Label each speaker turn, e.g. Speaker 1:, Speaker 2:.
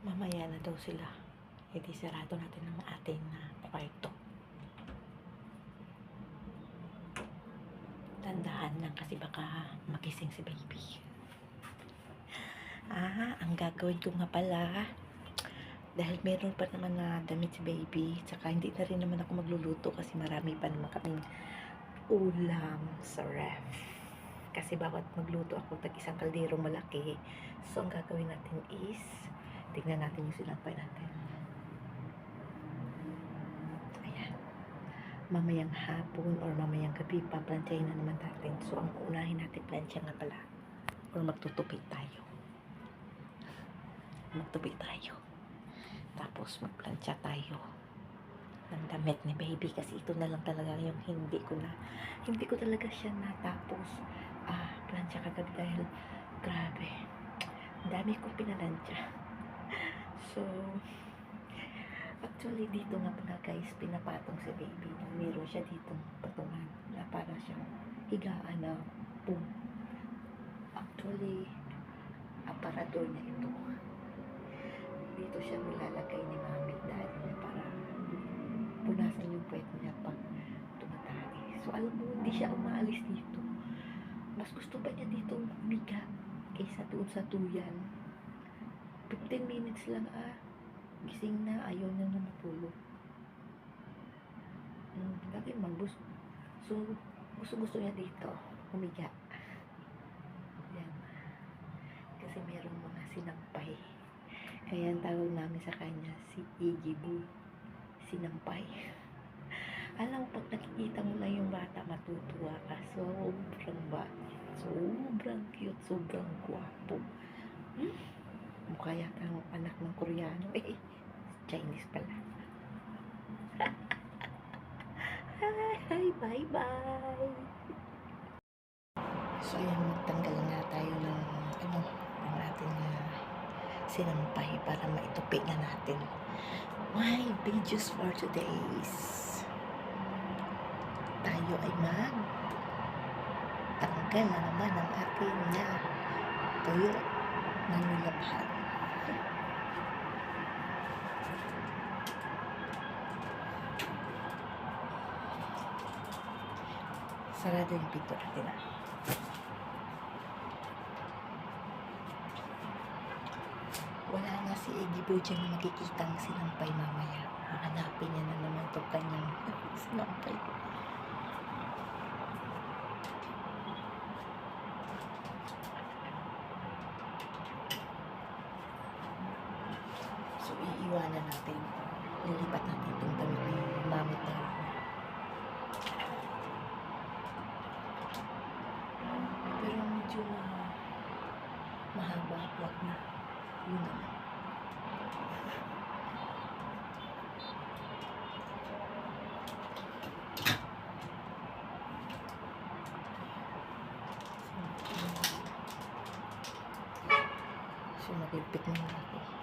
Speaker 1: Mamaya na daw sila. E di sarado natin ang ating kwarto. Tandahan lang kasi baka magising si baby. Ang gagawin ko nga pala, dahil meron pa naman na damit si baby, tsaka hindi na rin naman ako magluluto kasi marami pa naman kaming ulam sa ref. Kasi bawat magluto ako tag isang kaldero malaki. So ang gagawin natin is tignan natin yung sinampay natin. Ayan. Mamayang hapon or mamayang gabi paplantsahin na naman natin. So ang unahin natin plansya nga pala or magtutupi tayo. Tapos magplansya tayo ng damit ni baby kasi ito na lang talaga yung hindi ko talaga siya natapos plansya kagabi dahil grabe dami kong pinalansya. So actually dito nga pala guys, pinapatong si baby, meron siya ditong patungan na para siyang higaan na boom. Actually aparador na ito, dito siya nilalagay ni mami daddy niya para punasan yung puwet niya pag tumatali. So alam mo, hindi siya umaalis dito. Mas gusto pa niya dito humiga kaysa doon sa tuyan. 15 minutes lang gising na, ayaw niya na matulog. Bakit magbus? So gusto niya dito humiga. Yan. Kasi merong mga sinampay. Kaya ang tawag namin sa kanya si Iggy Boo, sinampay. Alam mo, pag nakikita mo lang yung bata, matutuwa ka. Sobrang cute, sobrang gwapo. Mukha yata ang anak ng Koreano. Chinese pala. Hi, bye-bye. So ayan, magtanggal nga tayo ng ang ating sinampay para maitupi na natin. My videos for today's tayo ay tanggal na naman ang ating tuyo na nilabhan. Sarado yung pinto natin Wala nga si Iggy Boo dyan na makikita ang sinampay mamaya. Hanapin niya na naman itong kanyang sinampay. So iiwanan natin. Lilipat natin itong damit ni mami tayo. Pero medyo mahaba. Huwag na. Yun naman. So magigpit na ako.